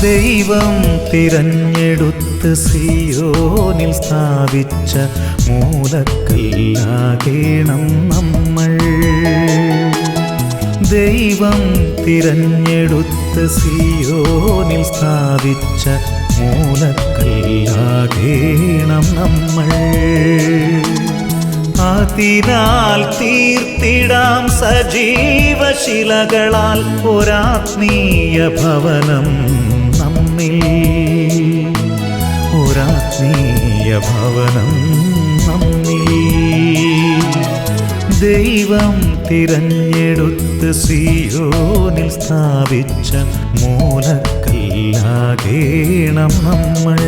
ദൈവം തിരഞ്ഞെടുത്ത് സിയോനിൽ സ്ഥാപിച്ച മൂലക്കല്ലാകേണം നമ്മൾ. ദൈവം തിരഞ്ഞെടുത്ത് സിയോനിൽ സ്ഥാപിച്ച മൂലക്കല്ലാകേണം നമ്മൾ. അതിനാൽ തീർത്തിടാം സജീവശിലകളാൽ ഒരാത്മീയ ഭവനം നമ്മിൽ. ഒരാത്മീയ ഭവനം നമ്മിൽ. ദൈവം തിരഞ്ഞെടുത്ത് സിയോനിൽ സ്ഥാപിച്ച മൂലക്കല്ലാകേണം നമ്മൾ.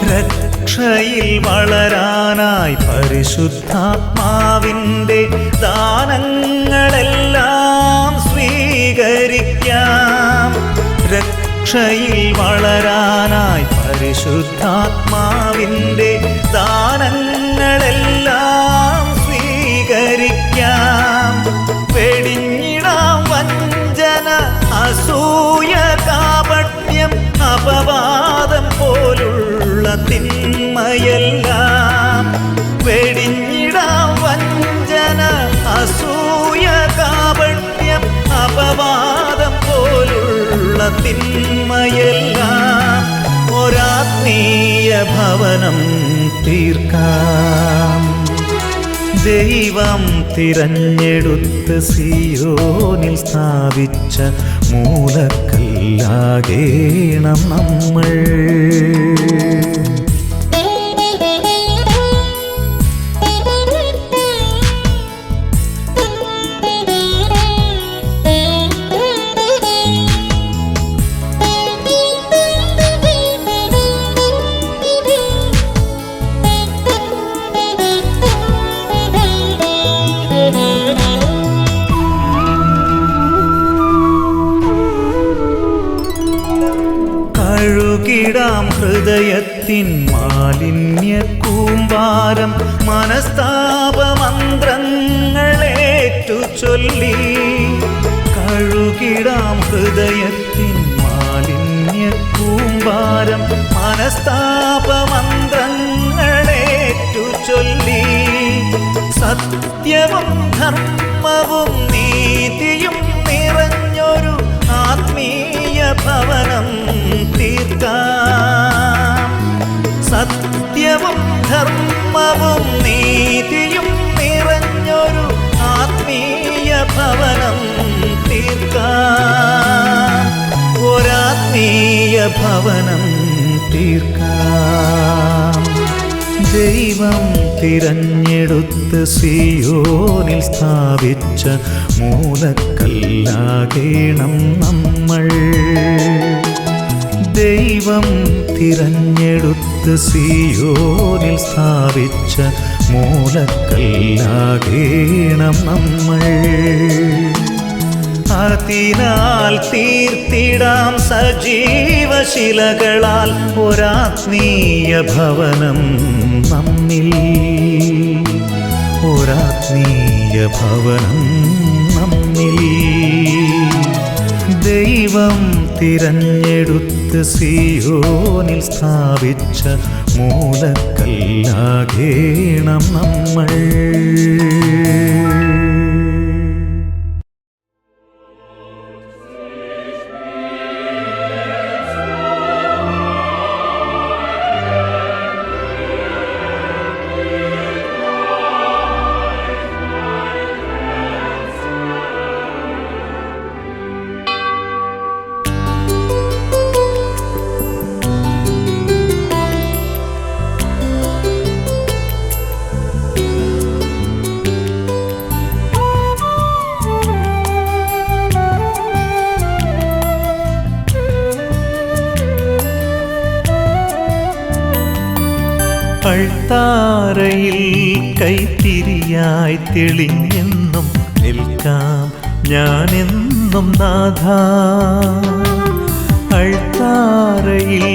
രക്ഷയിൽ വളരാനായി പരിശുദ്ധാത്മാവിൻ്റെ ദാനങ്ങളെല്ലാം സ്വീകരിക്കാം. രക്ഷയിൽ വളരാനായി പരിശുദ്ധാത്മാവിൻ്റെ ദാനങ്ങളെല്ലാം സ്വീകരിക്കാം. വെടിഞ്ഞിടാം വഞ്ചന, അസൂയ, കാപട്യം, അപവാദം പോലുള്ള തിന്മയെല്ലാം. വെടിഞ്ഞിടാം വഞ്ചന, അസൂയ, കാപട്യം, അപവാദം പോലുള്ള തിന്മയെല്ലാം. ഒരാത്മീയ ഭവനം തീർക്കാം. ദൈവം തിരഞ്ഞെടുത്ത് സിയോനിൽ സ്ഥാപിച്ച മൂലക്കല്ലാകേണം നമ്മൾ. കഴുകിടാം ഹൃദയത്തിൻ മാലിന്യ കൂമ്പാരം, മനസ്താപമന്ത്രങ്ങളേറ്റു ചൊല്ലി. കഴുകിടാം ഹൃദയത്തിൻ മാലിന്യ കൂമ്പാരം, മനസ്താപമന്ത്രങ്ങളേറ്റു ചൊല്ലി. സത്യവും ധർമ്മവും നീതിയും നിറഞ്ഞൊരു ആത്മീയ ഭവനം തീർക്കാം. സത്യവും ധർമ്മവും നീതിയും നിറഞ്ഞൊരു ആത്മീയ ഭവനം തീർക്കാം. ഒരാത്മീയ ഭവനം തീർക്കാം. ദൈവം തിരഞ്ഞെടുത്ത് സിയോനിൽ സ്ഥാപിച്ച മൂലക്കല്ലാകേണം നമ്മൾ. ദൈവം തിരഞ്ഞെടുത്ത് സിയോനിൽ സ്ഥാപിച്ച മൂലക്കല്ലാകേണം നമ്മൾ. അതിനാൽ തീർത്തിടാം സജീവശിലകളാൽ ഒരാത്മീയ ഭവനം നമ്മിൽ. ഒരാത്മീയ ഭവനം നമ്മിൽ. ദൈവം തിരഞ്ഞെടുത്ത് സിയോനിൽ സ്ഥാപിച്ച മൂലക്കല്ലാകേണം നമ്മൾ. അൾത്താരയിൽ കൈത്തിരിയായി തെളിഞ്ഞെന്നും നിൽക്കാം ഞാനെന്നും നാഥാ. അൾത്താരയിൽ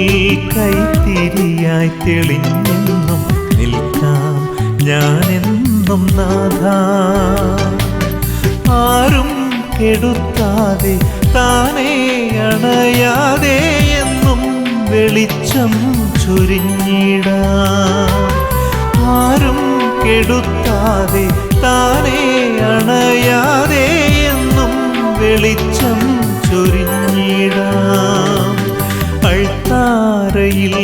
കൈത്തിരിയായി തെളിഞ്ഞെന്നും നിൽക്കാം ഞാനെന്നും നാഥാ. ആരും കെടുത്താതെ താനേ അണയാതെ എന്നും വെളിച്ചം ചൊരിഞ്ഞിടാം. ആരും കെടുത്താതെ താനേ അണയാതെ എന്നും വെളിച്ചം ചൊരിഞ്ഞിടാം. അൾത്താരയിൽ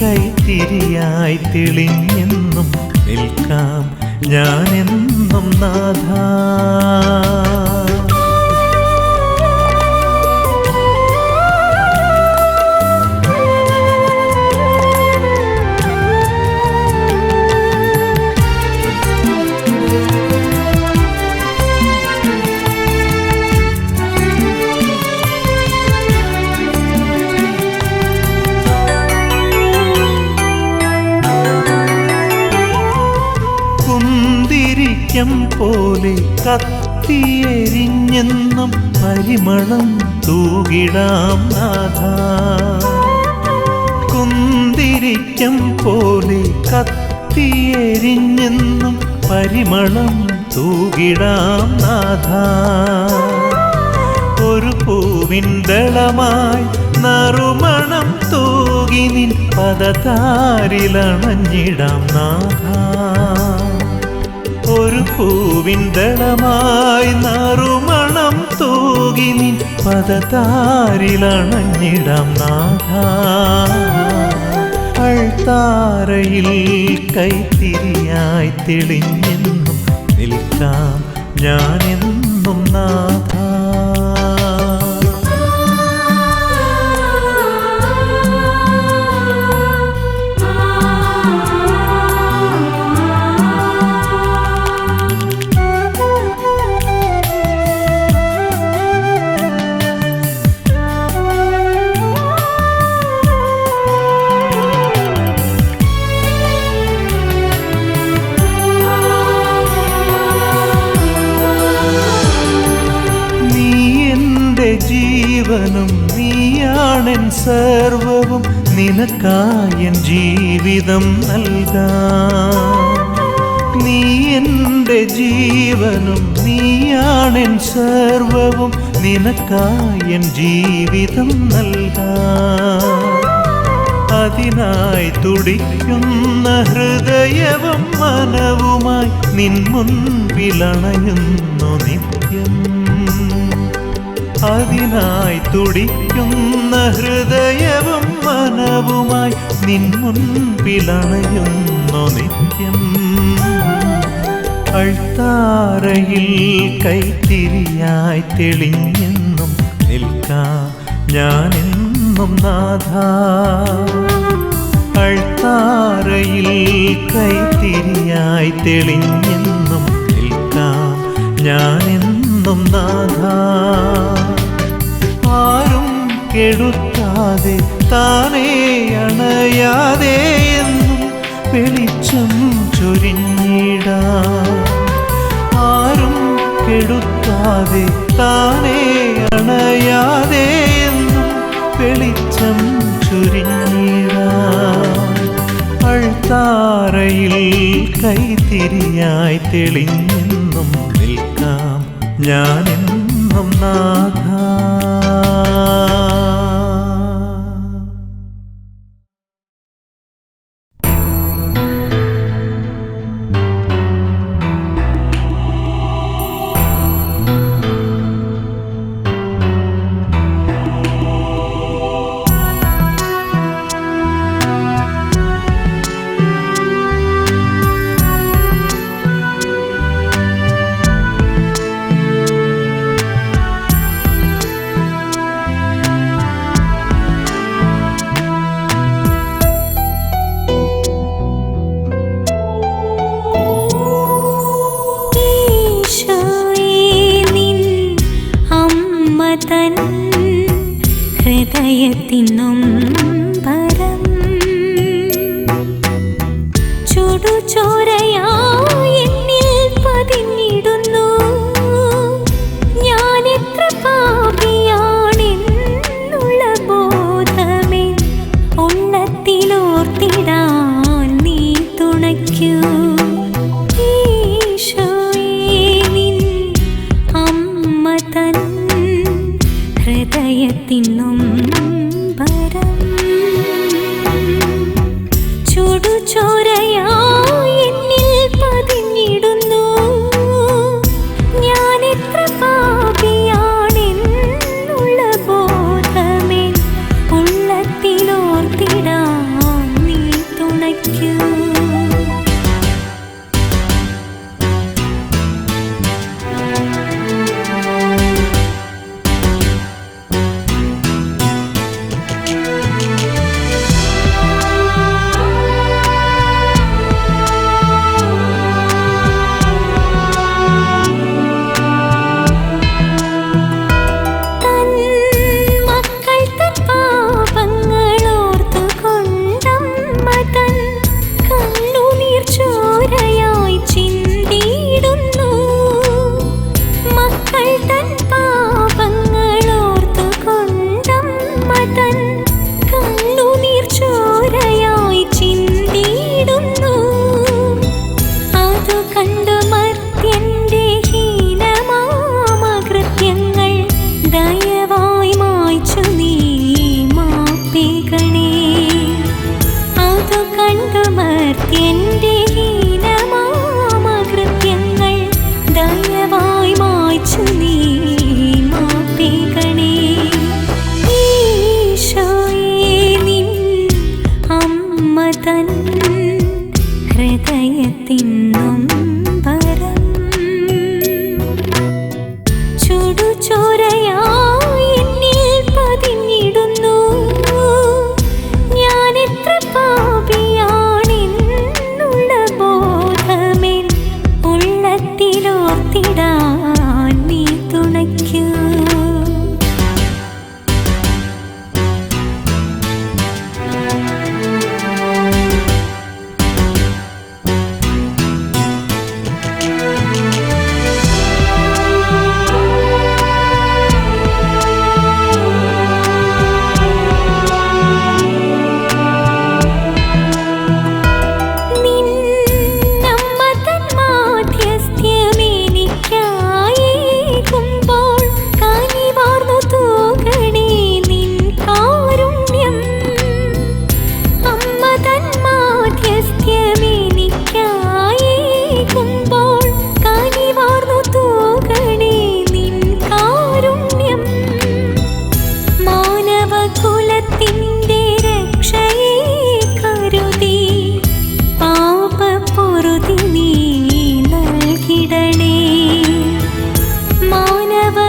കൈത്തിരിയായി തെളിഞ്ഞെന്നും നിൽക്കാം ഞാനെന്നും നാഥാ. പോലെ കത്തിയെരിഞ്ഞെന്നും പരിമളം തൂകിടാം നാഥാ. കുന്തിരിക്കം പോലെ കത്തിയെരിഞ്ഞെന്നും പരിമളം തൂകിടാം നാഥാ. ഒരു പൂവിൻ ദളമായി നറുമണം തൂകി നിൻ പദതാരിലണഞ്ഞിടാം നാഥാ. ഒരു പൂവിൻ ദളമായി നറുമണം തൂകി നിൻ പദതാരിലണഞ്ഞിടാം നാഥാ. അൾത്താരയിൽ കൈത്തിരിയായി തെളിഞ്ഞെന്നും നിൽക്കാം ഞാനെന്നും നാഥാ. ജീവനും നീയാണെൻ സർവവും നിനക്കായൻ ജീവിതം നൽകാം. നീ എൻ്റെ ജീവനും നീയാണെൻ സർവവും നിനക്കായൻ ജീവിതം നൽകാം. അതിനായി തുടിക്കുന്ന ഹൃദയവും മനവുമായി നിൻ മുൻപിലണയുന്നു നിത്യം. അതിനായി തുടിക്കുന്ന ഹൃദയവും മനവുമായി നിൻ മുൻപിലണയുന്നു നിത്യം. അൾത്താരയിൽ കൈത്തിരിയായി തെളിഞ്ഞെന്നും നിൽക്കാം ഞാനെന്നും നാഥാ. അൾത്താരയിൽ കൈത്തിരിയായി തെളിഞ്ഞെന്നും നിൽക്കാം ഞാനെന്നും നാഥാ. ആരും കെടുത്താതെ താനേ അണയാതെ എന്നും വെളിച്ചം ചൊരിഞ്ഞിടാം. ആരും കെടുത്താതെ താനേ അണയാതെ എന്നും വെളിച്ചം ചൊരിഞ്ഞിടാം. അൾത്താരയിൽ കൈത്തിരിയായി തെളിഞ്ഞെന്നും നിൽക്കാം ഞാനെന്നും നാഥാ. ഹൃദയത്തിനും പരം ചുടുചോരയായി എന്നിൽ പതിഞ്ഞിടുന്നു. ഞാൻ എത്ര പാപിയാണെന്നുള്ള ബോധമേ ഉള്ളത്തിലോർത്തിടാൻ നീ തുണയ്ക്കൂ. ഈശോയേ, നിൻ അമ്മ തൻ ഹൃദയത്തിൻ നൊമ്പരം ചുടുചോരയായി എന്നിൽ പതിഞ്ഞിടുന്നു. ഞാൻ എത്ര പാപിയാണെന്നുള്ള ബോധമേ ഉള്ളത്തിലോർത്തിടാൻ നീ തുണയ്ക്കൂ. എന്റെ ഹീനമാമകൃത്യങ്ങൾ ദയവായി മായ്ച്ചു നീ മാപ്പിക്കണേ. ഈശോയേ, നിൻ അമ്മ തൻ ഹൃദയത്തിൻ നൊമ്പരം ചുടുചോരയായി എന്നിൽ പതിഞ്ഞിടുന്നു. ഞാൻ എത്ര പാപിയാണെന്നുള്ള ബോധമേ ഉള്ളത്തിലോർത്തിടാൻ നീ തുണയ്ക്കൂ.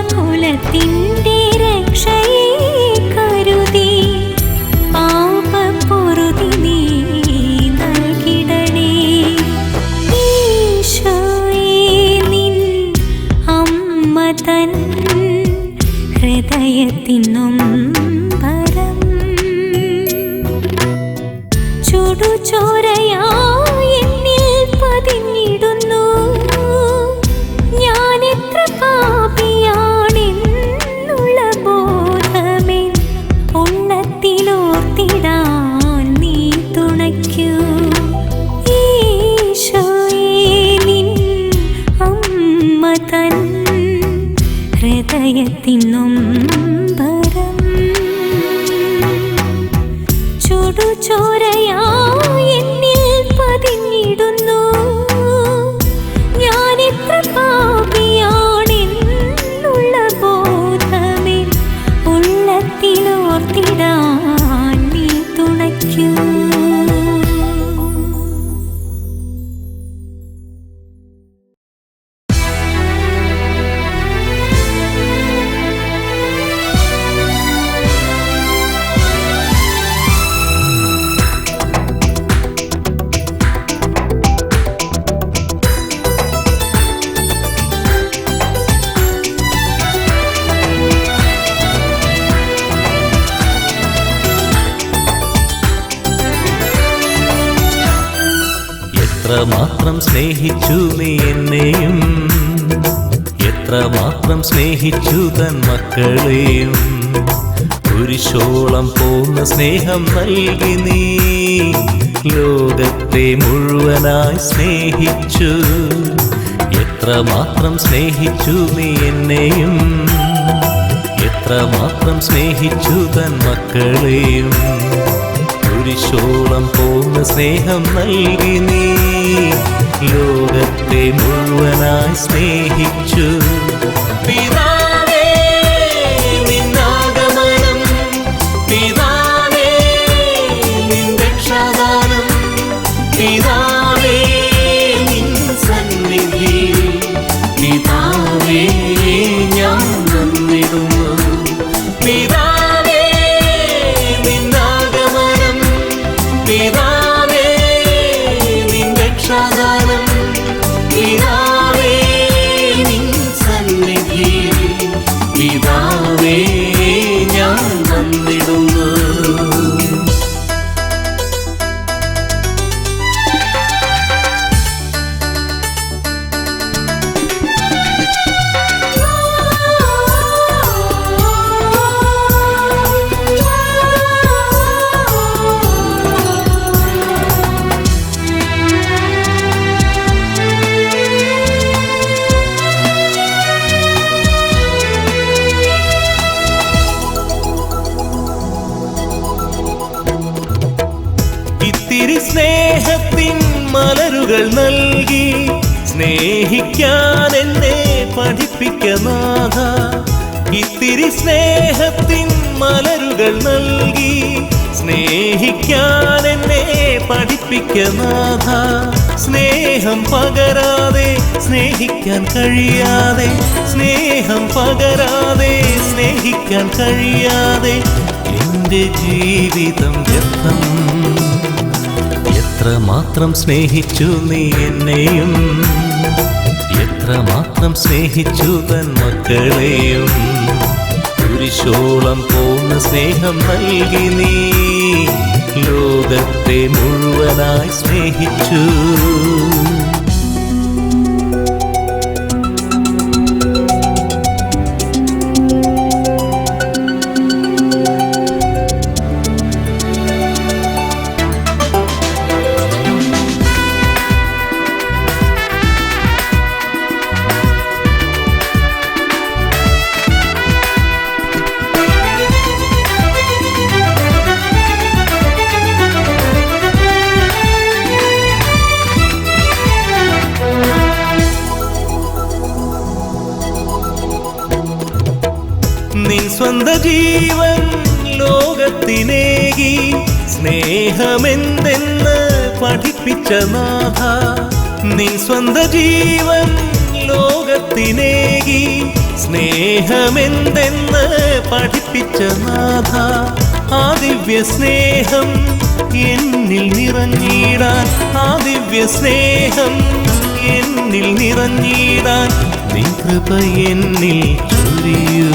മാനവകുലത്തിൻ്റെ രക്ഷയെ കരുതി പാപപ്പൊറുതി നീ നൽകിടണേ. ഈശോയേ, നിൻ അമ്മ തൻ ഹൃദയത്തിൻ നൊമ്പരം ചുടുചോരയായി എന്നിൽ പതിഞ്ഞിടുന്നു. ഞാൻ എത്ര പാപിയാണെന്നുള്ള ബോധമേ ഉള്ളത്തിലോർത്തിടാൻ നീ തുണയ്ക്കൂ. ഈശോയേ, നിൻ അമ്മ തൻ ഹൃദയത്തിൻ നൊമ്പരം ചുടുചോരയായി എന്നിൽ പതിഞ്ഞിടുന്നു. ഞാൻ എത്ര പാപിയാണെന്നുള്ള ബോധമേ ഉള്ളത്തിലോർത്തിടാൻ നീ തുണയ്ക്കൂ. എത്രമാത്രം സ്നേഹിച്ചു നീ എന്നെയും, എത്രമാത്രം സ്നേഹിച്ചു തൻ മക്കളെയും. കുരിശോളം പോന്ന സ്നേഹം നൽകി നീ ലോകത്തെ മുഴുവനായി സ്നേഹിച്ചു. എത്രമാത്രം സ്നേഹിച്ചു നീ എന്നെയും, എത്രമാത്രം സ്നേഹിച്ചു തൻ മക്കളെയും. കുരിശോളം പോന്ന സ്നേഹം നൽകി നീ ലോകത്തെ മുഴുവനായി സ്നേഹിച്ചു. പിതാവേ നിന്നാഗമനം, പിതാവേ നിൻ രക്ഷാദാനം, പിതാവേ നിൻ സന്നിധി, പിതാവേ ഞാൻ വന്നിടുന്നു. പിതാവേ നിന്നാഗമനം, പിതാവേ നിൻ രക്ഷാദാനം, പിതാവേ നിൻ സന്നിധി, പിതാവേ ഞാൻ വന്നിടുന്നു. ഇത്തിരി സ്നേഹത്തിൻ മലരുകൾ നൽകി സ്നേഹിക്കാൻ എന്നെ പഠിപ്പിക്ക നാഥ. ഇത്തിരി സ്നേഹത്തിൻ മലരുകൾ നൽകി സ്നേഹിക്കാൻ എന്നെ പഠിപ്പിക്ക നാഥ. സ്നേഹം പകരാതെ സ്നേഹിക്കാൻ കഴിയാതെ, സ്നേഹം പകരാതെ സ്നേഹിക്കാൻ കഴിയാതെ എന്റെ ജീവിതം വ്യർത്ഥം. എത്രമാത്രം സ്നേഹിച്ചു നീ എന്നെയും, എത്രമാത്രം സ്നേഹിച്ചു തൻ മക്കളെയും. കുരിശോളം പോന്ന സ്നേഹം നൽകി നീ ലോകത്തെ മുഴുവനായി സ്നേഹിച്ചു. നിൻ സ്വന്ത ജീവൻ ലോകത്തിനേകി സ്നേഹമെന്തെന്ന് പഠിപ്പിച്ച നാഥ. നിൻ സ്വന്ത ജീവൻ ലോകത്തിനേകി സ്നേഹമെന്തെന്ന് പഠിപ്പിച്ച നാഥ. ആ ദിവ്യ സ്നേഹം എന്നിൽ നിറഞ്ഞിടാൻ, ആ ദിവ്യ സ്നേഹം എന്നിൽ നിറഞ്ഞിടാൻ നിൻ കൃപ എന്നിൽ ചൊരിയൂ.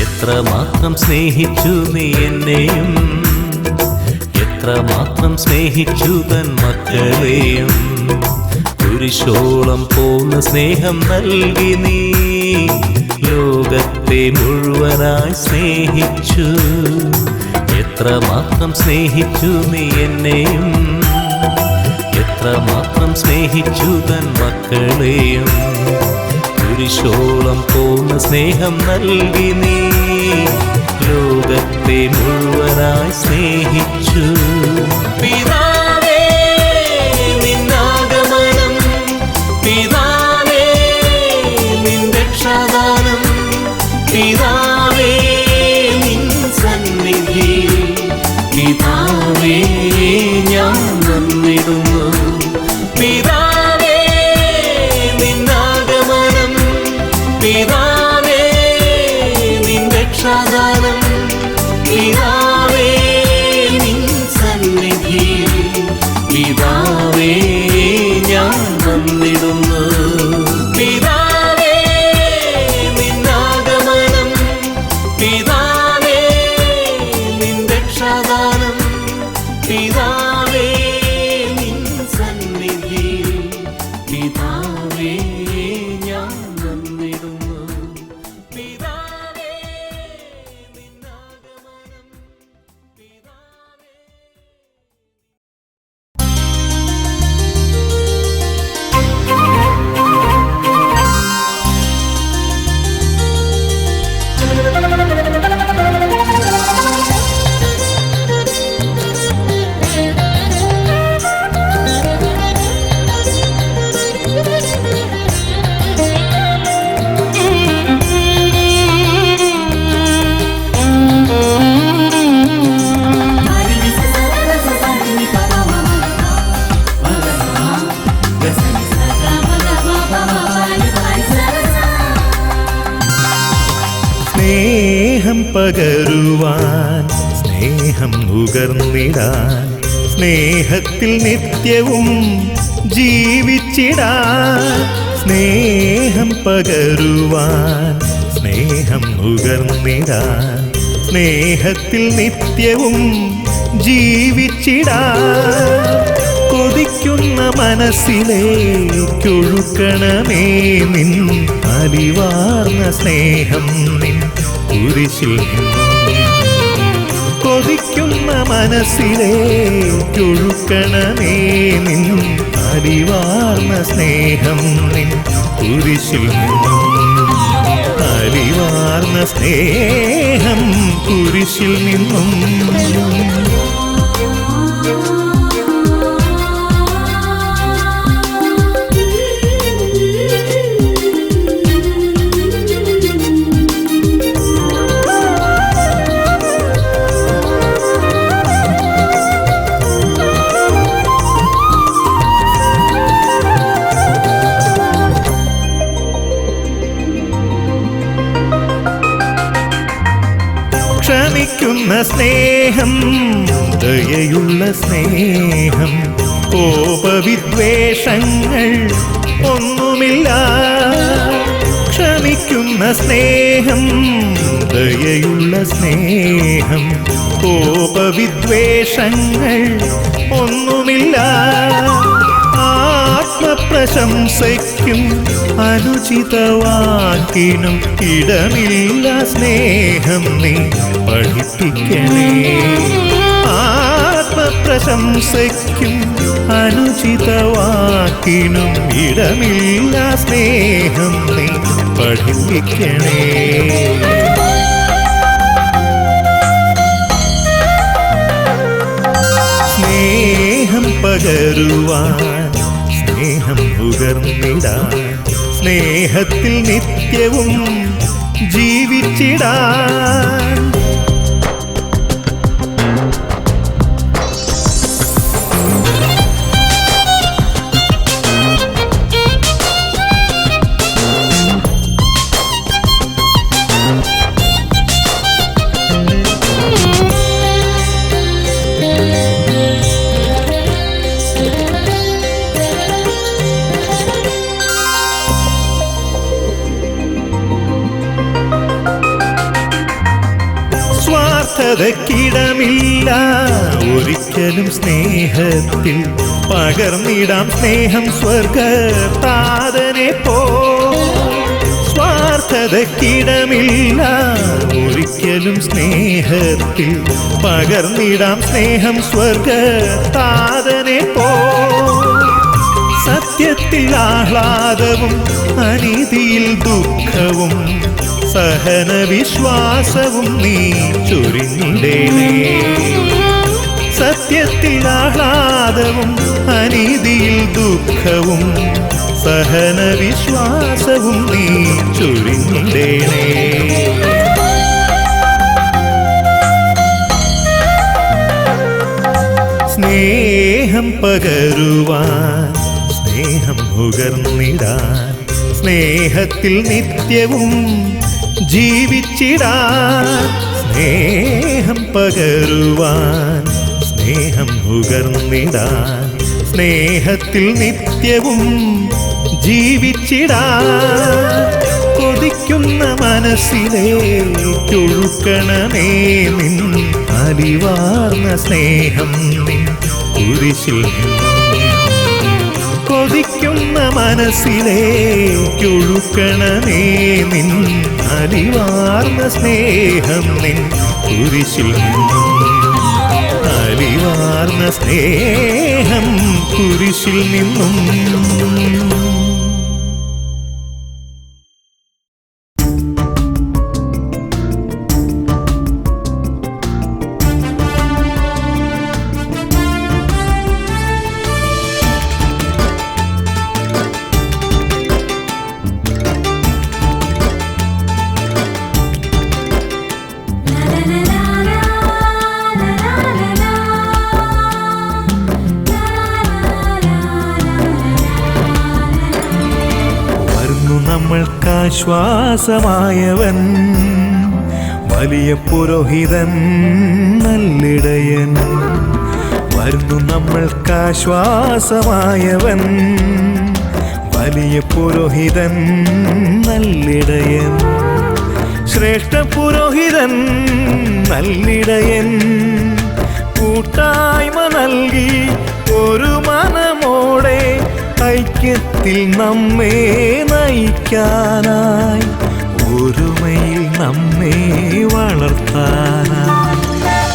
എത്രമാത്രം സ്നേഹിച്ചു നീ എന്നെയും, എത്രമാത്രം സ്നേഹിച്ചു തൻ മക്കളെയും. കുരിശോളം പോന്ന സ്നേഹം നൽകി നീ ലോകത്തെ മുഴുവനായി സ്നേഹിച്ചു. എത്രമാത്രം സ്നേഹിച്ചു നീ എന്നെയും, എത്രമാത്രം സ്നേഹിച്ചു തൻ മക്കളെയും. കുരിശോളം പോന്ന സ്നേഹം നൽകി നീ ലോകത്തെ മുഴുവനായി സ്നേഹിച്ചു. പിതാവേ നിന്നാഗമനം, പിതാവേ നിൻ രക്ഷാദാനം, പിതാവേ നിൻ സന്നിധി, പിതാവേ ഞാൻ വന്നിടുന്നു. പിതാവേ നിന്നാഗമനം, പിതാവേ നിൻ രക്ഷാദാനം, പിതാവേ നിൻ സന്നിധി, പിതാവേ ഞാൻ വന്നിടുന്നു. പിതാവേ നിന്നാഗമനം, പിതാവേ നിൻ രക്ഷാദാനം, പിതാവേ നിൻ സന്നിധി. സ്നേഹം പകരുവാൻ സ്നേഹം നുകർന്നിടാൻ സ്നേഹത്തിൽ നിത്യവും ജീവിച്ചിടാൻ സ്നേഹം പകരുവാൻ സ്നേഹം നുകർന്നിടാൻ സ്നേഹത്തിൽ നിത്യവും ജീവിച്ചിടാൻ കൊതിക്കുന്ന മനസ്സിലേക്കൊഴുക്കണമേ നിൻ അലിവാർന്ന സ്നേഹം നിൻ കുരിശിൽ നിന്നും കൊതിക്കുന്ന മനസ്സിലേക്കൊഴുക്കണമേ നിൻ അലിവാർന്ന സ്നേഹം നിൻ കുരിശിൽ നിന്നും അലിവാർന്ന സ്നേഹം കുരിശിൽ നിന്നും ക്ഷമിക്കുന്ന സ്നേഹം ദയയുള്ള സ്നേഹം കോപവിദ്വേഷങ്ങൾ ഒന്നുമില്ല ക്ഷമിക്കുന്ന സ്നേഹം ദയയുള്ള സ്നേഹം കോപവിദ്വേഷങ്ങൾ ഒന്നുമില്ല ആത്മപ്രശംസയ്ക്കും അനുചിതവാക്കിനും ഇടമില്ല സ്നേഹം നീ പഠിപ്പിക്കണേ ആത്മപ്രശംസയ്ക്കും അനുചിതവാക്കിനും ഇടമില്ല സ്നേഹം നീ പഠിപ്പിക്കണേ സ്നേഹം പകരുവാൻ സ്നേഹം നുകർന്നിടാൻ സ്നേഹത്തിൽ നിത്യവും ജീവിച്ചിടാൻ സ്വാർത്ഥതയ്ക്കിടമില്ല ഒരിക്കലും സ്നേഹത്തിൽ പകർന്നിടാം സ്നേഹം സ്വർഗതാതനെ പോ സ്വാർത്ഥതയ്ക്കിടമില്ല ഒരിക്കലും സ്നേഹത്തിൽ പകർന്നിടാം സ്നേഹം സ്വർഗതാതനെ പോ സത്യത്തിൽ ആഹ്ലാദവും അനീതിയിൽ ദുഃഖവും സഹന വിശ്വാസവും നീ ചൊരിഞ്ഞിടേണേ സത്യത്തിൽ ആഹ്ലാദവും അനീതിയിൽ ദുഃഖവും സഹന വിശ്വാസവും നീ ചൊരിഞ്ഞിടേണേ സ്നേഹം പകരുവാൻ സ്നേഹം നുകർന്നിടാൻ സ്നേഹത്തിൽ നിത്യവും ജീവിച്ചിടാൻ സ്നേഹം പകരുവാൻ സ്നേഹം നുകർന്നിടാൻ സ്നേഹത്തിൽ നിത്യവും ജീവിച്ചിടാൻ കൊതിക്കുന്ന മനസ്സിലേക്കൊഴുക്കണമേ നിൻ അലിവാർന്ന സ്നേഹം നിൻ കുരിശിൽ നിന്നും കൊതിക്കുന്ന മനസ്സിലേക്കൊഴുക്കണമേ നിൻ അലിവാർന്ന സ്നേഹം നിൻ കുരിശിൽ നിന്നും അലിവാർന്ന സ്നേഹം കുരിശിൽ നിന്നും നമ്മൾക്കാശ്വാസമായവൻ വലിയ പുരോഹിതൻ നല്ലിടയൻ, വരുന്നു നമ്മൾക്കാശ്വാസമായവൻ. വലിയ പുരോഹിതൻ നല്ലിടയൻ, ശ്രേഷ്ഠ പുരോഹിതൻ നല്ലിടയൻ, കൂട്ടായ്മ നൽകി ഒരു മനമോടെ ഐക്യത്തിൽ നമ്മെ നയിക്കാനായി, ഒരുമയിൽ നമ്മെ വളർത്താനായി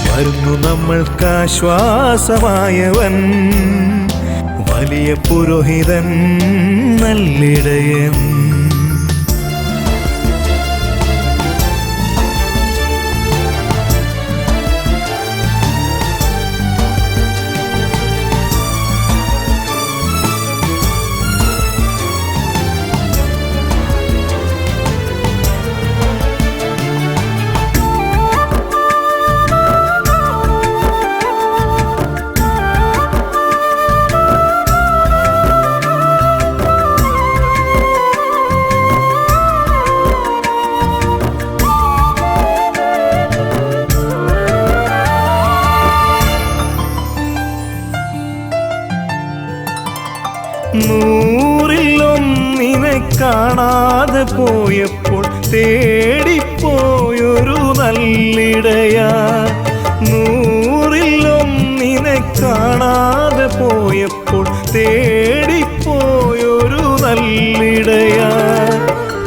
വരുന്നു നമ്മൾക്കാശ്വാസമായവൻ. വലിയ പുരോഹിതൻ നല്ലിടയൻ. നൂറിലൊന്നിനെ കാണാതെ പോയപ്പോൾ തേടിപ്പോയൊരു നല്ലിടയ, നൂറിലൊന്നിനെ കാണാതെ പോയപ്പോൾ തേടിപ്പോയൊരു നല്ലിടയ,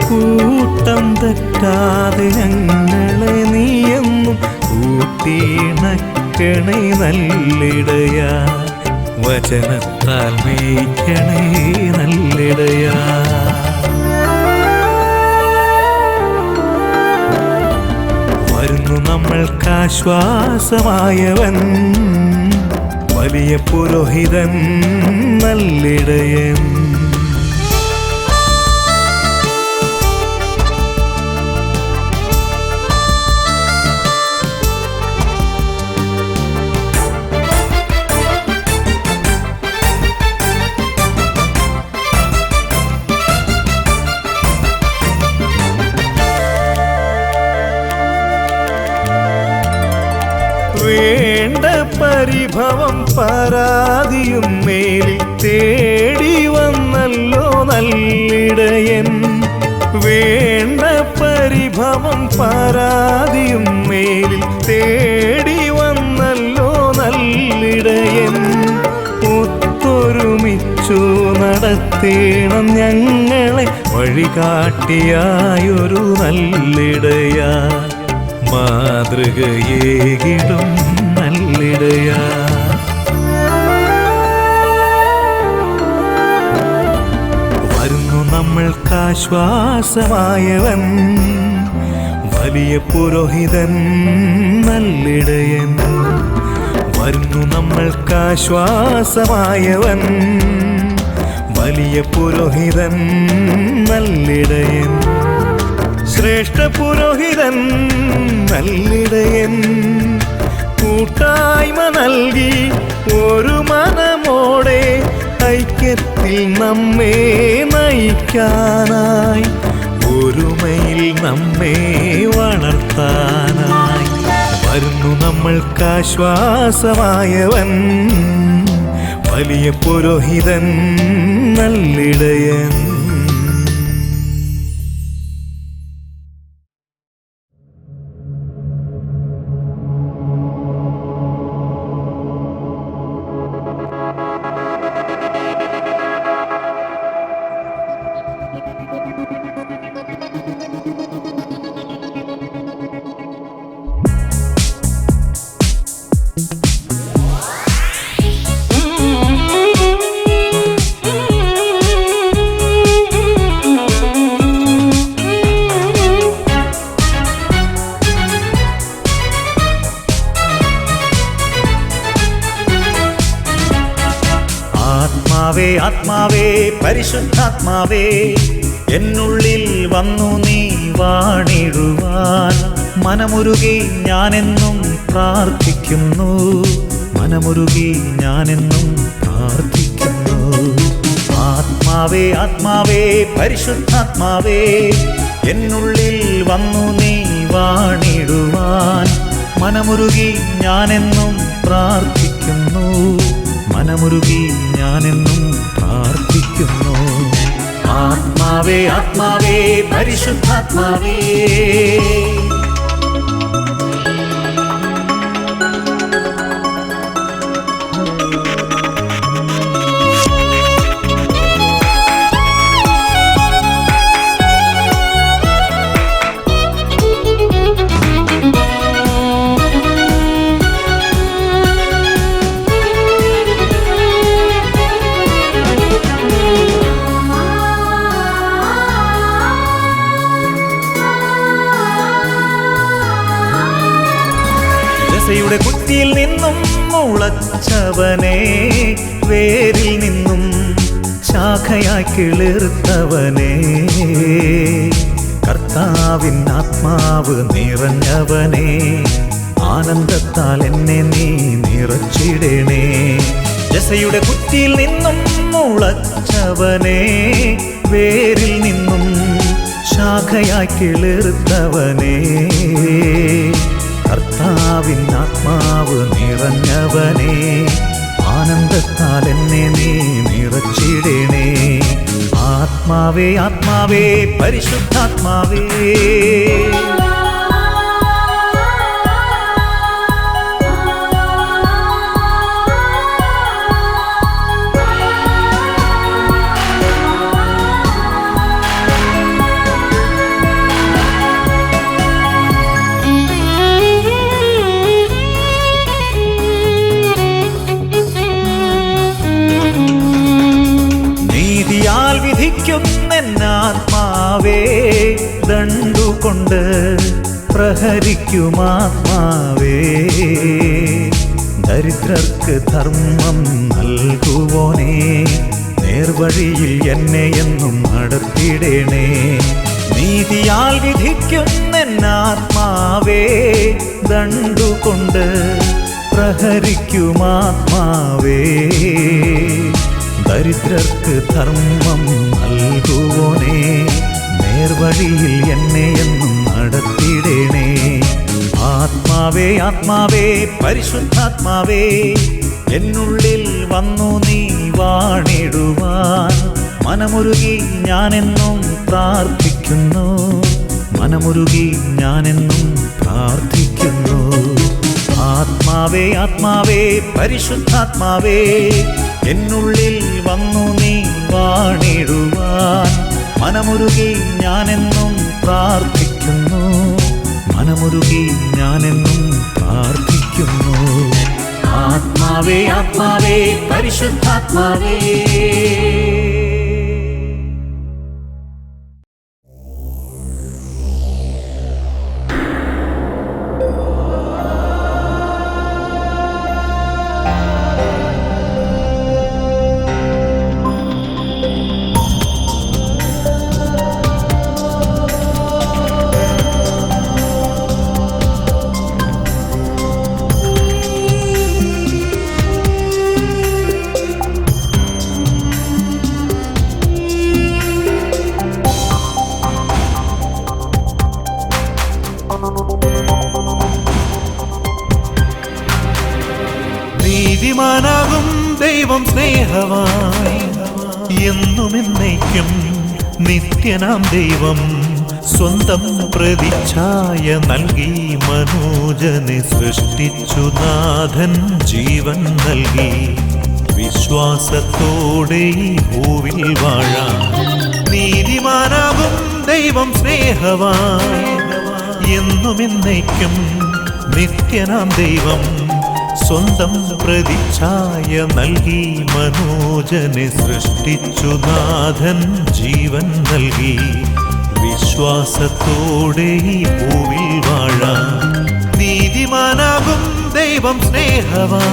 കൂട്ടം തെറ്റാതെ ഞങ്ങളെ നീയെന്നും കൂട്ടിയിണക്കണേ നല്ലിടയ, വചനത്താൽ മേയ്ക്കണേ നല്ലിടയ. വരുന്നു നമ്മൾക്കാശ്വാസമായവൻ, വലിയ പുരോഹിതൻ നല്ലിടയൻ. വേണ്ട പരിഭവം പരാതിയും മേലിൽ തേടി വന്നല്ലോ നല്ലിടയൻ, വേണ്ട പരിഭവം പരാതിയും മേലിൽ തേടി വന്നല്ലോ നല്ലിടയൻ, ഒത്തൊരുമിച്ചു നടത്തേണം ഞങ്ങളെ വഴികാട്ടിയായൊരു നല്ലിടയ, മാതൃകയേകിടും നല്ലിടയ. വരുന്നു നമ്മൾക്കാശ്വാസമായവൻ, വലിയ പുരോഹിതൻ നല്ലിടയൻ, വരുന്നു നമ്മൾക്കാശ്വാസമായവൻ, വലിയ പുരോഹിതൻ നല്ലിടയൻ, ശ്രേഷ്ഠ പുരോഹിതൻ നല്ലിടയൻ, കൂട്ടായ്മ നൽകി ഒരു മനമോടെ ഐക്യത്തിൽ നമ്മെ നയിക്കാനായി, ഒരുമയിൽ നമ്മെ വളർത്താനായി വരുന്നു നമ്മൾക്കാശ്വാസമായവൻ, വലിയ പുരോഹിതൻ നല്ലിടയൻ. ആത്മാവേ ആത്മാവേ പരിശുദ്ധാത്മാവേ, എന്നുള്ളിൽ വന്നു നീ വാണിടുവാൻ, മനമുരുകി ഞാനെന്നും പ്രാർത്ഥിക്കുന്നു, മനമുരുകി ഞാനെന്നും പ്രാർത്ഥിക്കുന്നു. ആത്മാവേ ആത്മാവേ പരിശുദ്ധാത്മാവേ, എന്നുള്ളിൽ വന്നു നീ വാണിടുവാൻ മനമുരുകി ഞാനെന്നും പ്രാർത്ഥിക്കുന്നു. മനമുരുകി ഞാനെന്നും പ്രാർത്ഥിക്കുന്നു. ആത്മാവേ ആത്മാവേ പരിശുദ്ധാത്മാവേ, യുടെ കുറ്റിയിൽ നിന്നും മുളച്ചവനെ, വേരിൽ നിന്നും ശാഖയായി കിളിർത്തവനെ, കർത്താവിൻ ആത്മാവ് നിറഞ്ഞവനെ, ആനന്ദത്താൽ എന്നെ നീ നിറച്ചിടണേ. ജസയുടെ കുറ്റിയിൽ നിന്നും മുളച്ചവനെ, വേരിൽ നിന്നും ശാഖയായി കിളിർത്തവനെ, കർത്താവിൻ ആത്മാവ് നിറഞ്ഞവനെ, ആനന്ദത്താൽ എന്നെ നീ നിറച്ചിടണേ. ആത്മാവേ ആത്മാവേ പരിശുദ്ധാത്മാവേ, വിധിക്കുന്നെന്നാത്മാവേ, ദണ്ടുകൊണ്ട് പ്രഹരിക്കുമാത്മാവേ, ദരിദ്രർക്ക് ധർമ്മം നൽകുവോനേ, നേർവഴിയിൽ എന്നെ എന്നും നടത്തിടണേ. നീതിയാൽ വിധിക്കുന്നെന്നാത്മാവേ, ദണ്ടുകൊണ്ട് പ്രഹരിക്കുമാത്മാവേ, ദരിദ്രർക്ക് ധർമ്മം നൽകുവോനേ, നേർവഴിയിൽ എന്നെ എന്നും നടത്തിടണേ. ആത്മാവേ ആത്മാവേ പരിശുദ്ധാത്മാവേ, എന്നുള്ളിൽ വന്നു നീ വാണിടുവാൻ മനമുരുകി ഞാനെന്നും പ്രാർത്ഥിക്കുന്നു. മനമുരുകി ഞാനെന്നും പ്രാർത്ഥിക്കുന്നു. ആത്മാവേ ആത്മാവേ പരിശുദ്ധാത്മാവേ, എന്നുള്ളിൽ വന്നു നീ വാണിടുവാൻ മനമുരുകി ഞാനെന്നും പ്രാർത്ഥിക്കുന്നു. മനമുരുകി ഞാനെന്നും പ്രാർത്ഥിക്കുന്നു. ആത്മാവേ ആത്മാവേ പരിശുദ്ധാത്മാവേ, നീതിമാനാകും ദൈവം സ്നേഹമായി എന്നും എന്നേക്കും നിത്യനാം ദൈവം സ്വന്തം പ്രതിച്ഛായ നൽകി മനോജനെ സൃഷ്ടിച്ചു നാഥൻ ജീവൻ നൽകി വിശ്വാസത്തോടെ ഈ ഭൂവിൽ വാഴാം. നീതിമാനാകും ദൈവം സ്നേഹമായി എന്നും എന്നേക്കും നിത്യനാം ദൈവം സ്വന്തം പ്രതിച്ഛായ നൽകി മനോജനെ സൃഷ്ടിച്ചു നാഥൻ ജീവൻ നൽകി വിശ്വാസത്തോടെ ഈ ഭൂവിൽ വാഴാം. നീതിമാനാകും ദൈവം സ്നേഹവാൻ.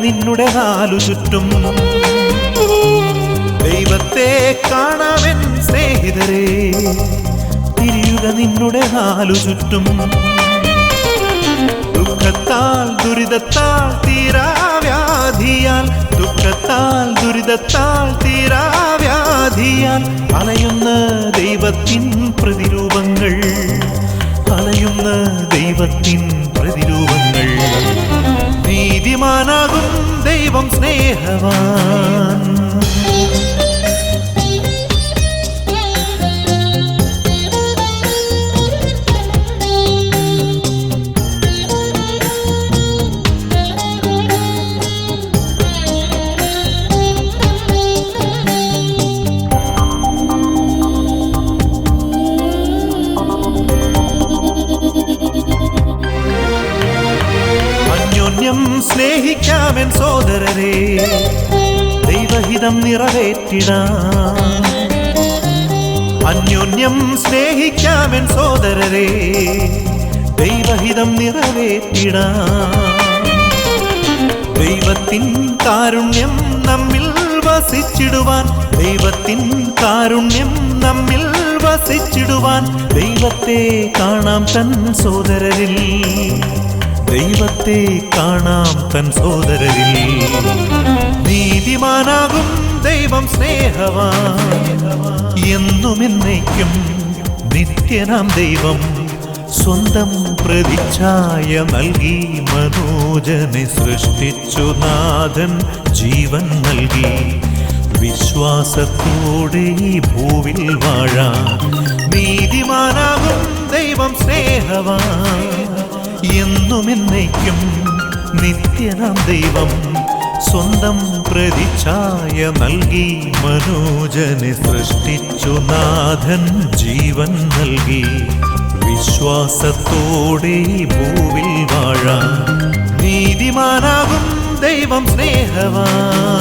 നിന്നുടെ നാലു ചുറ്റും. ദൈവത്തെ കാണാമെൻ സ്നേഹിതരെ, തിരിയുക നിന്നുടെ നാലു ചുറ്റും. ദുഃഖത്താൽ ദുരിതത്താൽ തീരാവ്യാധിയാൽ, ദുഃഖത്താൽ ദുരിതത്താൽ തീരാവ്യാധിയാൽ അലയുന്ന ദൈവത്തിൻ പ്രതിരൂപങ്ങൾ, അലയുന്ന ദൈവത്തിൻ പ്രതിരൂപങ്ങൾ. നീതിമാനാകും ദൈവം സ്നേഹവാൻ. സ്നേഹിക്കാമെൻ സോദരരെ, ദൈവഹിതം നിറവേറ്റിടാം. അന്യോന്യം സ്നേഹിക്കാമെൻ സോദരരെ, ദൈവഹിതം നിറവേറ്റിടാം. ദൈവത്തിൻ കാരുണ്യം നമ്മിൽ വസിച്ചിടുവാൻ, ദൈവത്തിൻ കാരുണ്യം നമ്മിൽ വസിച്ചിടുവാൻ ദൈവത്തെ കാണാം തൻ സോദരരിൽ, ദൈവത്തെ കാണാം തൻ സോദരരിൽ. നീതിമാനാകും ദൈവം സ്നേഹവാൻ. എന്നും എന്നേക്കും നിത്യനാം ദൈവം സ്വന്തം പ്രതിച്ഛായ നൽകി മനോജനെ സൃഷ്ടിച്ചു നാഥൻ ജീവൻ നൽകി. വിശ്വാസത്തോടെ ഈ ഭൂവിൽ വാഴാം. നീതിമാനാകും ദൈവം സ്നേഹവാൻ. എന്നും എന്നേക്കും നിത്യനാം ദൈവം സ്വന്തം പ്രതിച്ഛായ നൽകി മനോജനെ സൃഷ്ടിച്ചു നാഥൻ ജീവൻ നൽകി. വിശ്വാസത്തോടെ ഈ ഭൂവിൽ വാഴാം. നീതിമാനാകും ദൈവം സ്നേഹവാൻ.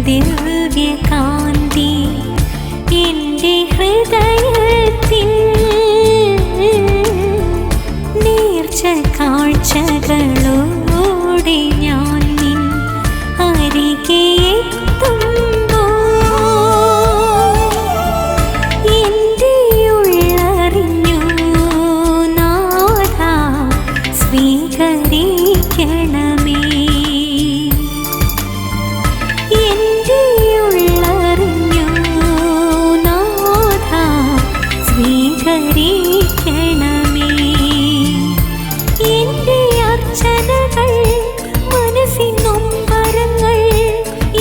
ദിവ്യകാന്തി എൻ്റെ ഹൃദയത്തിൽ കാഴ്ചകളോടെ ഞാൻ നിൻ അരികെ എത്തുമ്പോൾ എൻ്റെ ഉള്ളറിഞ്ഞു നാഥാ സ്വീകരിക്കണമേ. എൻ്റെ ഉള്ളറിഞ്ഞു നാഥാ സ്വീകരിക്കണമേ. എൻ്റെ അർച്ചനകൾ മനസ്സിൻ നൊമ്പരങ്ങൾ,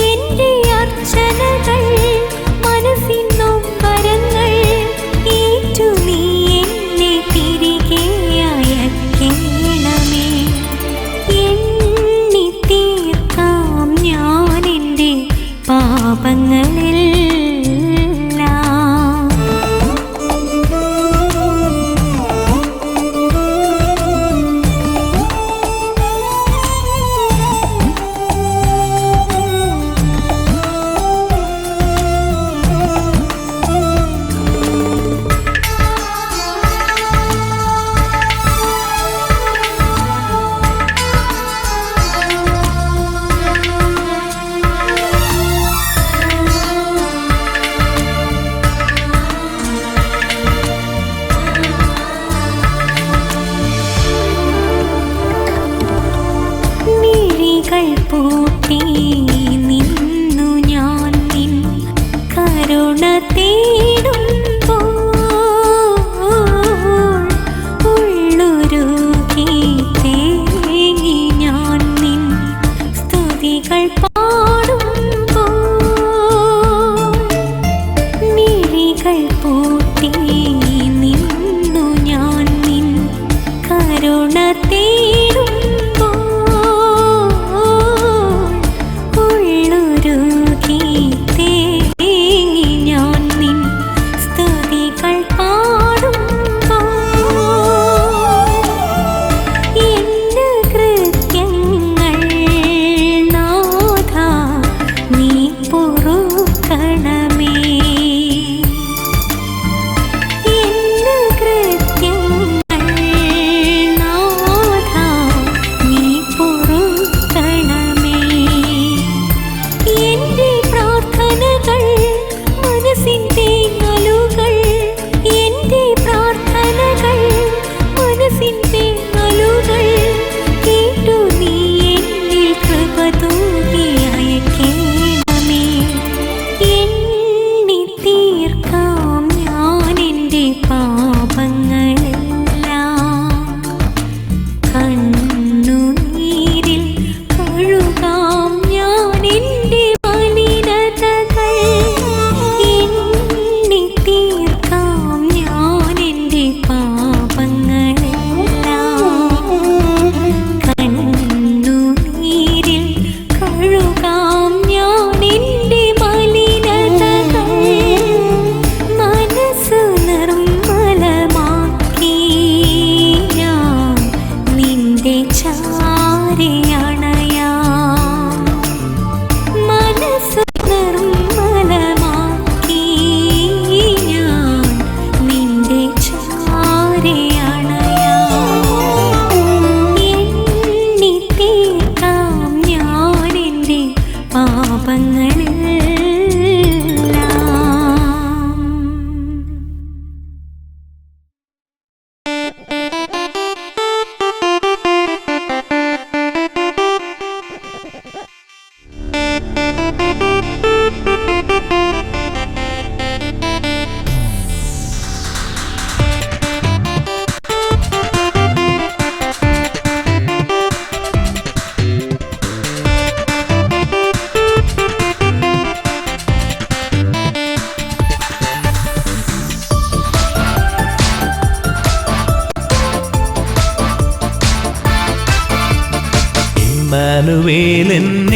എൻ്റെ അർച്ചനകൾ മനസ്സിൻ നൊമ്പരങ്ങൾ ഏറ്റു നീ എന്നെ തിരികെ അയക്കണമേ. എണ്ണി തീർക്കാം ഞാൻ എൻ്റെ പാപങ്ങളിൽ പൂട്ടി നിന്നു ഞാൻ നിൻ കരുണ തേടുമ്പോൾ ഉള്ളുരുകി തേങ്ങി ഞാൻ നിൻ സ്തുതികൾ പാടുമ്പോൾ മിഴികൾ പൂട്ടി നിന്നു ഞാൻ നിൻ കരുണ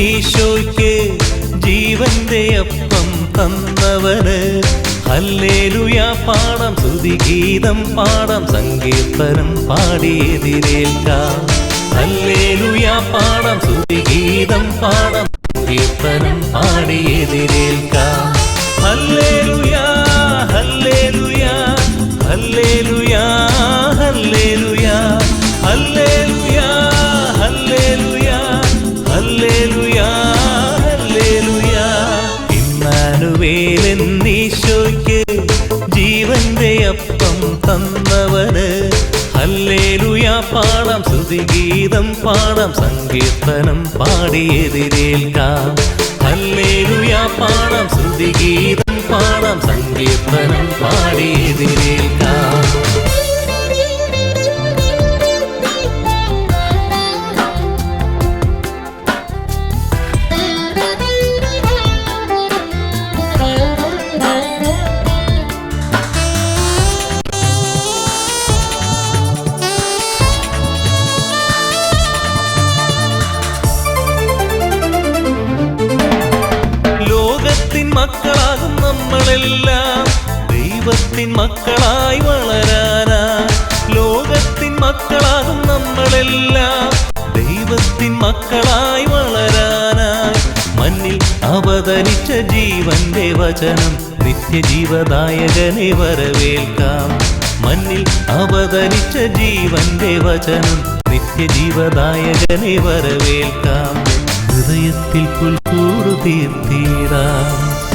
ഈശോയ്ക്ക് ജീവന്റെ അപ്പം തന്നവന് ഹല്ലേലൂയ പാടാം, സ്തുതിഗീതം പാടാം, സങ്കീർത്തനം പാടിയെതിരേൽക്കാം. ഹല്ലേലൂയ പാടാം, സ്തുതിഗീതം പാടാം, സങ്കീർത്തനം പാടിയെതിരേൽക്കാം. Hallelujah hallelujah hallelujah hallelujah hallelujah. തന്നവന് ഹല്ലേലൂയാ പാടാം, സ്തുതിഗീതം പാടാം, സങ്കീർത്തനം പാടി എതിരേൽക്കാം. ഹല്ലേലൂയാ പാടാം, സ്തുതിഗീതം പാടാം, സങ്കീർത്തനം പാടി എതിരേൽക്കാം. മക്കളാകും നമ്മളെല്ലാം ദൈവത്തിൻ മക്കളായി വളരാനായി. ലോകത്തിൻ മക്കളാകും നമ്മളെല്ലാം ദൈവത്തിൻ മക്കളായി വളരാനായി. മണ്ണിൽ അവതരിച്ച ജീവന്റെ വചനം നിത്യജീവദായകനെ വരവേൽക്കാം. മണ്ണിൽ അവതരിച്ച ജീവന്റെ വചനം നിത്യജീവദായകനെ വരവേൽക്കാം. ഹൃദയത്തിൽ പുൽക്കൂടു തീർത്തിടാം.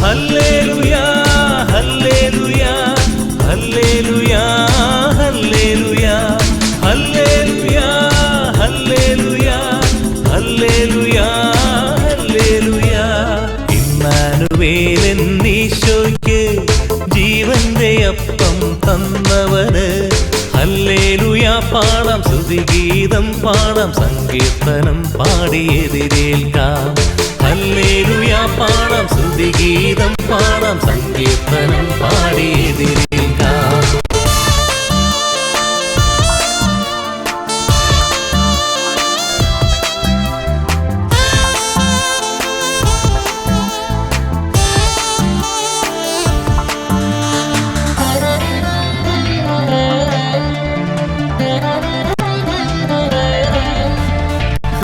ഹല്ലേലൂയാ ഹല്ലേലൂയാ ഹല്ലേലൂയാ ഹല്ലേലൂയാ ഹല്ലേലൂയാ ഹല്ലേലൂയാ ഹല്ലേലൂയാ ഹല്ലേലൂയാ. ഇമ്മാനുവേൽ എന്നീശോയ്ക്ക് ജീവന്റെ അപ്പം തന്നവന് ഹല്ലേലൂയാ പാടാം, സ്തുതിഗീതം പാടാം, സങ്കീർത്തനം പാടി എതിരേൽക്കാം. ഹല്ലേലൂയാ പാടാം, സ്തുതിഗീതം പാടാം, സങ്കീർത്തനം പാടി എതിരേൽക്കാം.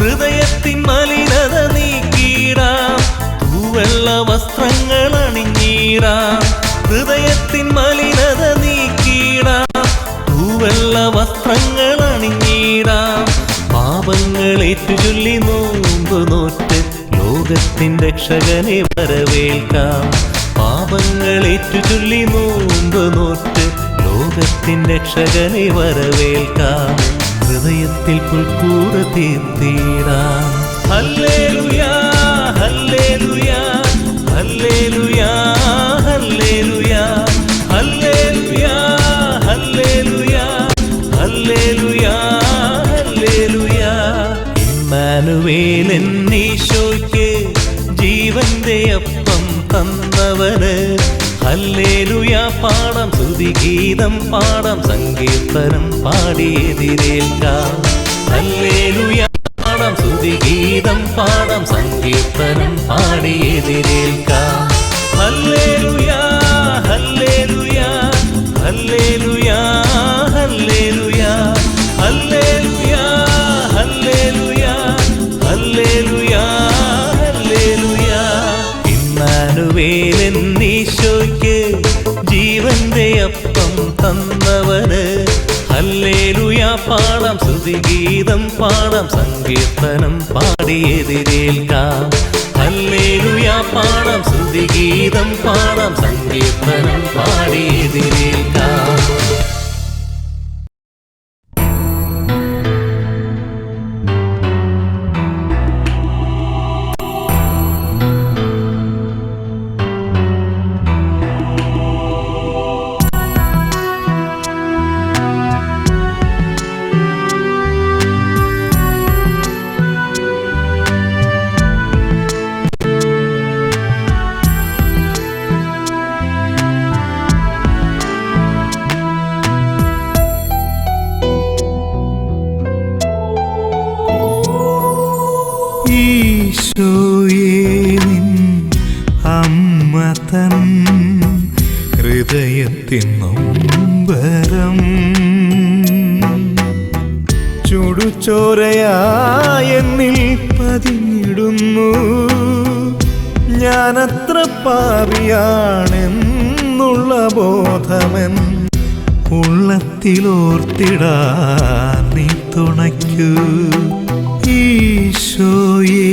ഹൃദയത്തിൻ മലിനത നീക്കിടാം, തൂവെള്ള വസ്ത്രങ്ങൾ അണിഞ്ഞിടാം. ഹൃദയത്തിൻ മലിനത നീക്കിടാം, തൂവെള്ള വസ്ത്രങ്ങൾ അണിഞ്ഞിടാം. പാപങ്ങൾ ഏറ്റുചൊല്ലി നോമ്പ് നോറ്റ് ലോകത്തിൻ രക്ഷകനെ വരവേൽക്കാം. പാപങ്ങൾ ഏറ്റുചൊല്ലി നോമ്പ് നോറ്റ് ലോകത്തിൻ രക്ഷകനെ വരവേൽക്കാം. ഹൃദയത്തിൽ പുൽക്കൂട് തീർത്തിടാം. ഹല്ലേലൂയാ ഹല്ലേലൂയാ ഹല്ലേലൂയാ ഹല്ലേലൂയാ ഹല്ലേലൂയാ ഹല്ലേലൂയാ ഹല്ലേലൂയാ ഹല്ലേലൂയാ. ഇമ്മാനുവേൽ എന്നീശോയ്ക്ക് ജീവന്റെ അപ്പം തന്നവന് ഹല്ലേലൂയാ പാടാം, സ്തുതിഗീതം പാടാം, സങ്കീർത്തനം പാടി എതിരേൽക്കാം. ഹല്ലേലൂയാ പാടാം, സ്തുതിഗീതം പാടാം, സങ്കീർത്തനം പാടി എതിരേൽക്കാം. ഹല്ലേലൂയാ ഹല്ലേലൂയാ ഹല്ലേലൂയാ ഹല്ലേലൂയാ ഹല്ലേലൂയാ ഹല്ലേലൂയാ ഹല്ലേലൂയാ ഹല്ലേലൂയാ. ഇമ്മാനുവേൽ എന്നീശോയ്ക്ക് ജീവന്റെ അപ്പം തന്നവന് ഹല്ലേലൂയാ പാടാം, സ്തുതിഗീതം പാടാം, സങ്കീർത്തനം പാടി എതിരേൽക്കാം. ഹല്ലേലൂയാ പാടാം, സ്തുതിഗീതം പാടാം, സങ്കീർത്തനം പാടി എതിരേൽക്കാം. ഹൃദയത്തിൻ നൊമ്പരം ചുടുചോരയായെന്നിൽ പതിഞ്ഞിടുന്നു. ഞാനത്ര പാപിയാണെന്നുള്ള ബോധമൻ ഉള്ളത്തിലോർത്തിടാൻ നീ തുണയ്ക്കൂ. ഈശോയേ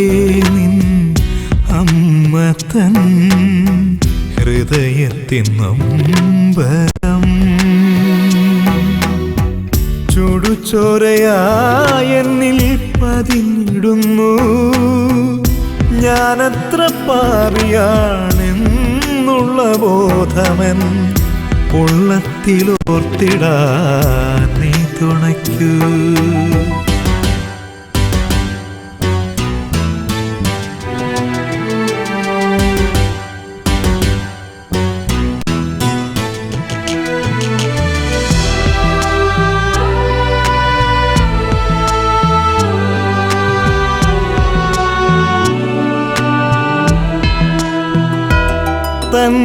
നിൻ അമ്മ തൻ ഹൃദയത്തിൻ നൊമ്പരം. ചുടുചോരയായെന്നിൽ പതിഞ്ഞിടുന്നു. ഞാനത്ര പാപിയാണെന്നുള്ള ബോധമൻ ഉള്ളത്തിലോർത്തിടാൻ നീ തുണയ്ക്കൂ. തൻ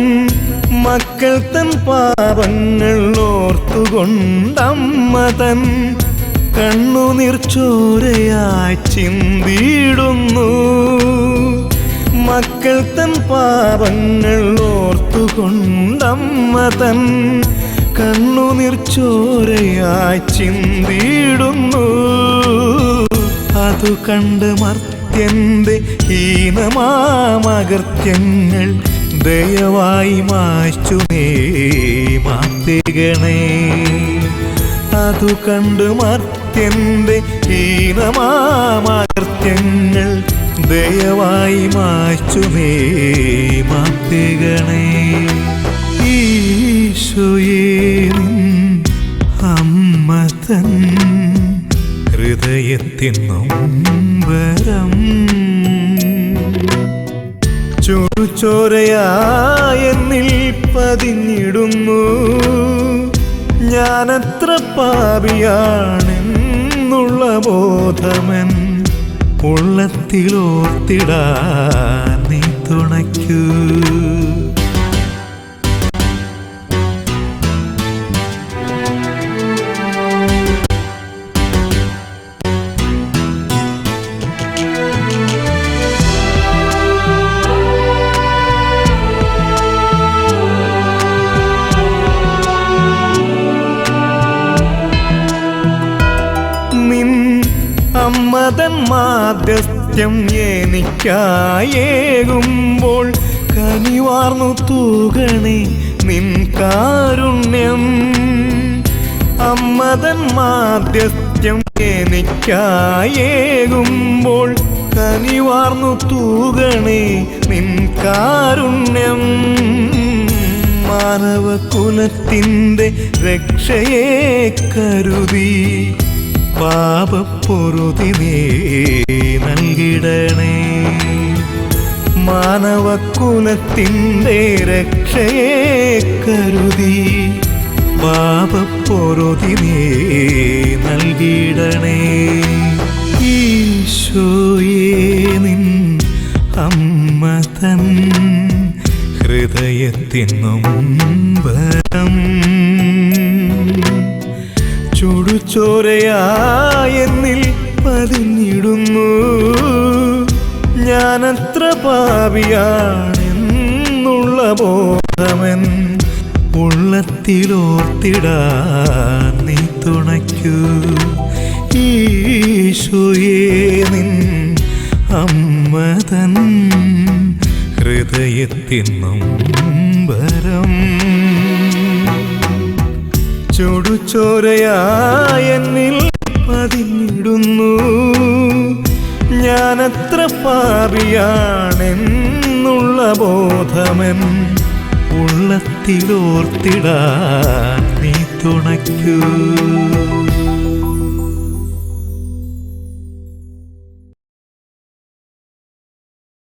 മക്കൾ തൻ പാപങ്ങൾ ഓർത്തുകൊണ്ടമ്മ തൻ കണ്ണുനീർ ചോരയായി ചിന്തിടുന്നു. മക്കൾ തൻ പാപങ്ങൾ ഓർത്തുകൊണ്ടമ്മ തൻ കണ്ണുനീർ ചോരയായി ചിന്തിടുന്നു. അതു കണ്ട് മർത്യന്റെ ഹീനമാമകൃത്യങ്ങൾ ദയവായി മായ്ച്ചു നീ മാപ്പികണേ. അതു കണ്ട് മർത്യന്റെ ഹീനമാമകൃത്യങ്ങൾ ദയവായി മായ്ച്ചു നീ മാപ്പികണേ. ഈശോയേ നിൻ അമ്മ തൻ ഹൃദയത്തിൻ നൊമ്പരം ചുടുചോരയായെന്നിൽ പതിഞ്ഞിടുന്നു. ഞാനത്ര പാപിയാണെന്നുള്ള ബോധമൻ ഉള്ളത്തിലോർത്തിടാൻ നീ തുണയ്ക്കൂ. അമ്മതൻ മാധ്യസ്ഥ്യം എനിക്കായേകുമ്പോൾ കനിവാർന്നു തൂകണേ നിൻ കാരുണ്യം. അമ്മതൻ മാധ്യസ്ഥ്യം എനിക്കായേകുമ്പോൾ കനിവാർന്നു തൂകണേ നിൻ കാരുണ്യം. മാനവകുലത്തിൻ്റെ രക്ഷയെ കരുതി പാപപ്പൊറുതി നീ നൽകിടണേ. മാനവകുലത്തിൻ്റെ രക്ഷയെ കരുതി പാപപ്പൊറുതി നീ നൽകിടണേ. ഈശോയേ നിൻ അമ്മ തൻ ഹൃദയത്തിൻ നൊമ്പരം ചുടുചോരയായെന്നിൽ പതിഞ്ഞിടുന്നു. ഞാനത്ര പാപിയാണെന്നുള്ള ബോധമൻ ഉള്ളത്തിലോർത്തിടാൻ നീ തുണയ്ക്കൂ. ഈശോയേ നിൻ അമ്മ തൻ ഹൃദയത്തിൻ നൊമ്പരം ചുടുചോരയായെന്നിൽ പതിഞ്ഞിടുന്നു. ഞാനത്ര പാപിയാണെന്നുള്ള ബോധമൻ ഉള്ളത്തിലോർത്തിടാൻ നീ തുണയ്ക്കൂ.